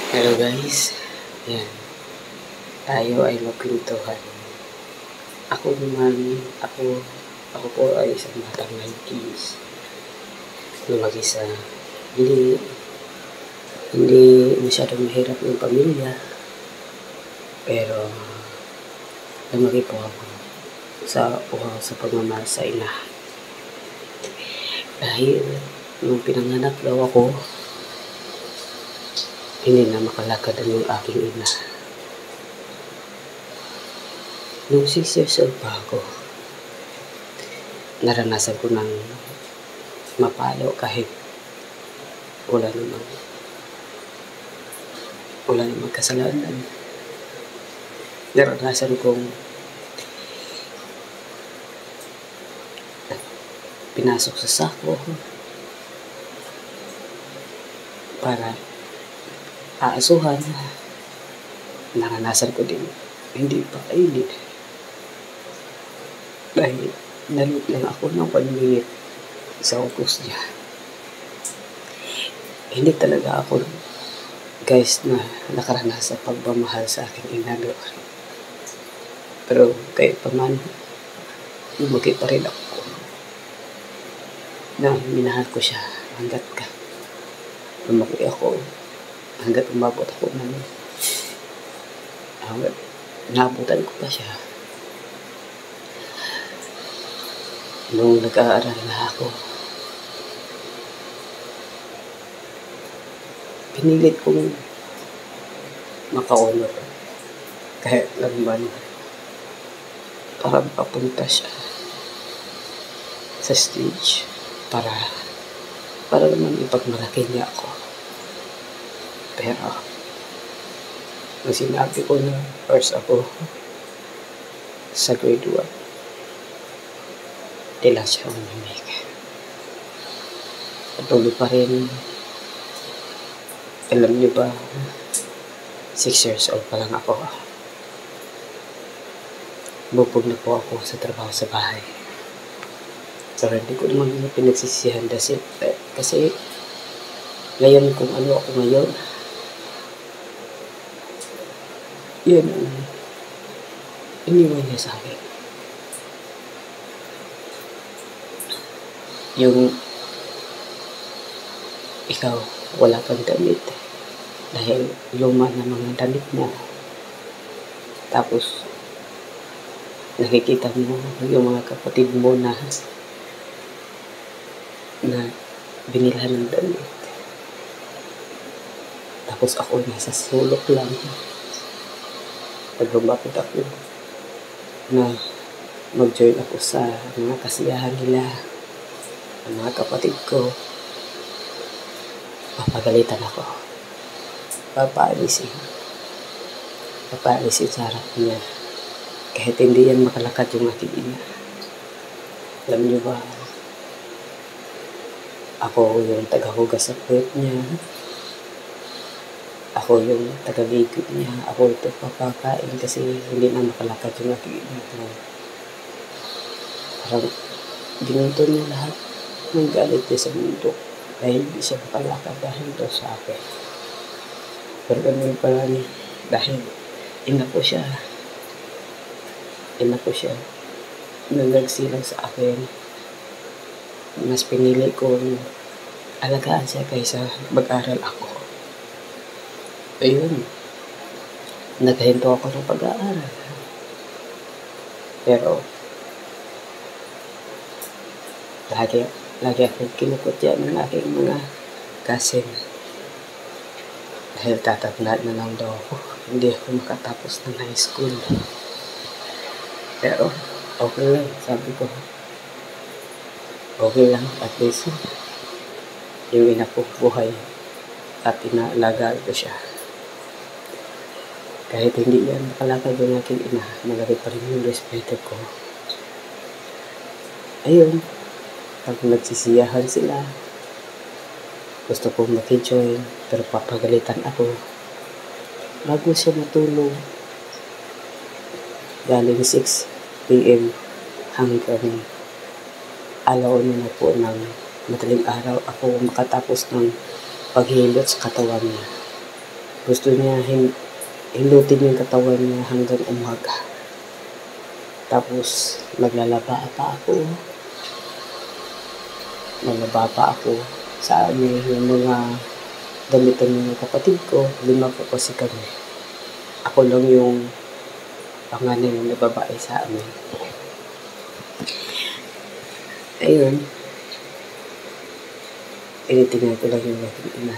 Hello guys, yan, tayo ay magkwentuhan. Ako po ay isang batang 90s na mag-isa. Hindi masyadong mahirap yung pamilya, pero lumaki po ako sa pagmamahal sa ina. Dahil nung pinanganak daw ako, hindi na makalakad ang aking ina. Nung 6 years old pa ako, naranasan ko ng mapalo kahit wala namang kasalanan. Naranasan kong pinasok sa sako para aasuhan. Naranasan ko din hindi pa kainin dahil nalit lang ako ng paningit sa utos niya. Hindi talaga ako guys na nakaranas sa pagmamahal sa aking ina. Pero kahit pa man, lumaki pa rin ako na minahal ko siya hanggat lumaki ako, hanggat umabot ako hanggat naabutan ko pa siya. Nung nag-aaral na ako, pinilit kong maka-honor kahit lang man para papunta siya sa stage para naman ipagmalaki niya ako. Pero nung sinabi ko na first ako sa grade 1, tila siya umimik. Patuloy pa rin. Alam niyo ba, 6 years old pa lang ako. Bupog na po ako sa trabaho sa bahay. Pero hindi ko naman pinagsisihan kasi ngayon kung ano ako ngayon, yan ang iniwan niya sa akin. Yung ikaw wala kang damit dahil luma na mga damit mo, tapos nakikita mo yung mga kapatid mo na binilhan ng damit, tapos ako nasa sulok lang. Naglumapit ako na mag-join ako sa mga kasiyahan nila, ang mga kapatid ko. Papagalitan ako, papaalisin sa harap niya kahit hindi yan makalakad yung aking ina. Alam niyo ba, ako yung tagahugas sa puwet niya, ako yung tagaligid niya, ako ito papakain kasi hindi na makalakad yung aking ina. Parang ginuto niya lahat ng galit niya sa mundo dahil hindi siya makalakad dahil ito sa akin. Pero ganun pala dahil ina ko siya nang nagsilang sa akin, mas pinili kong alagaan siya kaysa mag-aral ako. Ayun, naghinto ako ng pag-aaral. Pero lagi akong kinukutya ng aking mga cousin dahil tatandaan na lang daw ako, hindi ako makatapos ng high school. Pero okay lang, sabi ko, okay lang, at least yung ina ko buhay at inaalagaan ko siya. Kahit hindi yan makalakad yung aking ina, malaki pa rin yung respeto ko. Ayun, pag nagsisiyahan sila, gusto kong maki-join, pero papagalitan ako bago siya matulog. Galing 6 p.m. hanggang alauna na po ng madaling araw ako makatapos ng paghilot sa katawan niya. Gusto niya hilutin yung katawan niya hanggang umaga. Tapos, maglalaba pa ako. Maglaba pa ako sa amin yung mga gamitan ng kapatid ko. 5 po kasi kami. Ako lang yung panganay na babae sa amin. Ayun. Tinitingnan ko lang yung aking ina.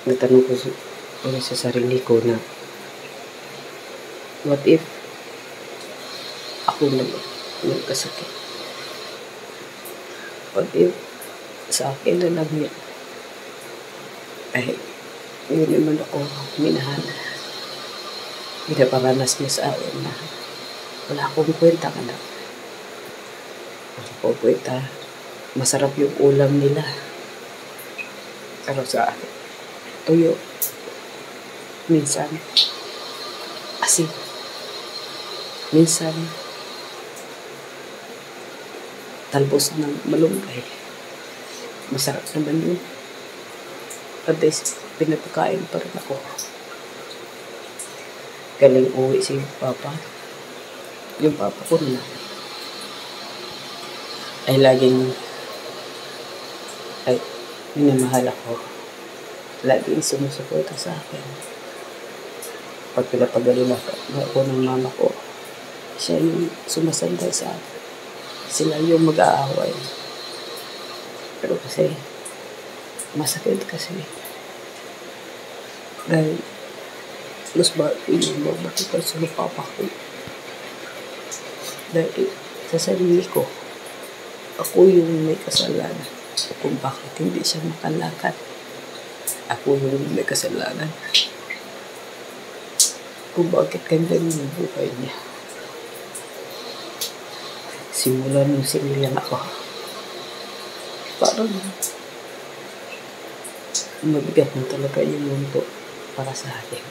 Natanong ko sa sarili ko na, what if ako naman nagkasakit? What if sa akin na lang yan? Ay, yun naman ako minahal. Pinaparanas niya sa akin na wala akong kwenta ka na. Wala akong kwenta. Masarap yung ulam nila. Pero sa akin, tuyo. Minsan, asin. Minsan, talbos ng malunggay. Masarap naman yun. At least, pinapakain pa rin ako. Galing uwi si Papa. Yung Papa ko na ay laging minamahal ako. Laging sumusuporta sa akin. Pag pinapagalala ako ng mama ko, siya yung sumasandal sa akin. Sila yung mag-aaway. Pero kasi, masakit kasi. Dahil, mas yung bakit sa papa ko. Dahil, sa sarili ko, ako yung may kasalanan kung bakit hindi siya makalakad. Ako yung may kasalanan kung bakit ganyan yung buhay niya. Simula nung sinilang ako, parang mabigat na talaga yung mundo para sa akin.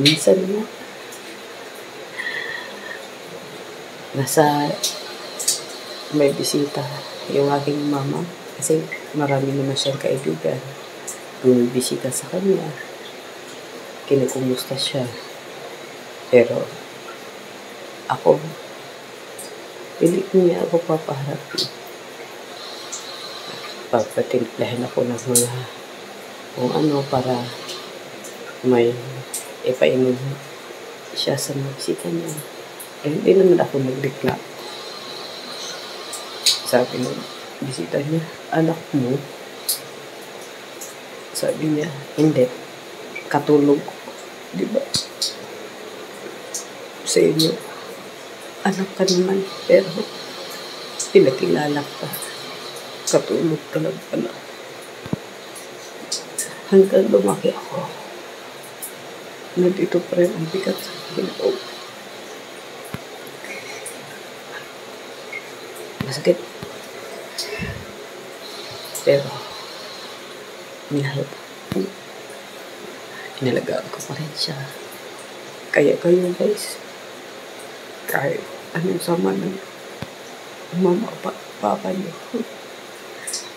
Minsan na, nasa may bisita yung aking mama kasi marami naman siyang kaibigan. Bumibisita sa kanya, kinukumusta siya. Pero ako, pilit niya ako papaharapin. Papatimplahin ako ng mga kung ano para may ipainom siya sa mga bisita niya. Hindi naman ako nagdikla. Sabi ng bisita niya, anak mo? Sabi niya, hindi. Katulog. Diba? Sa inyo, anak ka naman, pero pinakilala ka. Katulog ka lang anak. Hanggang lumaki ako, nandito pa rin ang bigat sa loob. Masakit. Pero, inalagaan ko pa rin siya. Kaya kayo guys, kahit anong sama ng mama o papa niyo,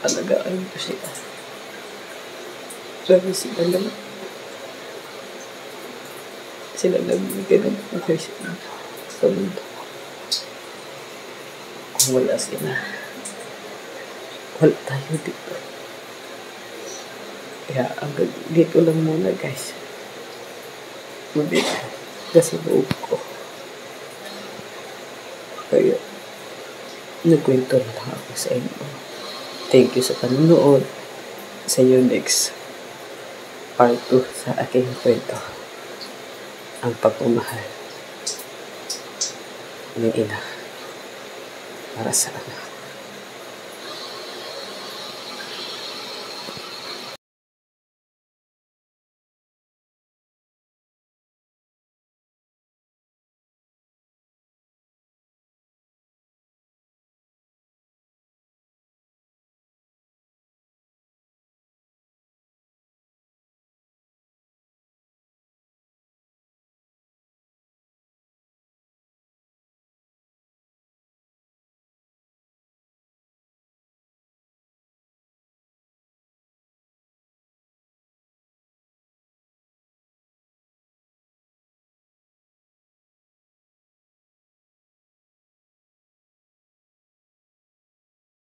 alagaan ko siya. Sabi sila lang bigyan ng buhay sa mundo. Kung wala sila, wala tayo dito. Kaya hanggang dito lang muna guys. Mabigat kasi loob ko. Kaya nagkwento na lang ako sa inyo. Thank you sa panonood. See you next part 2 sa aking kwento. Ang pagmamahal ng ina para sa anak.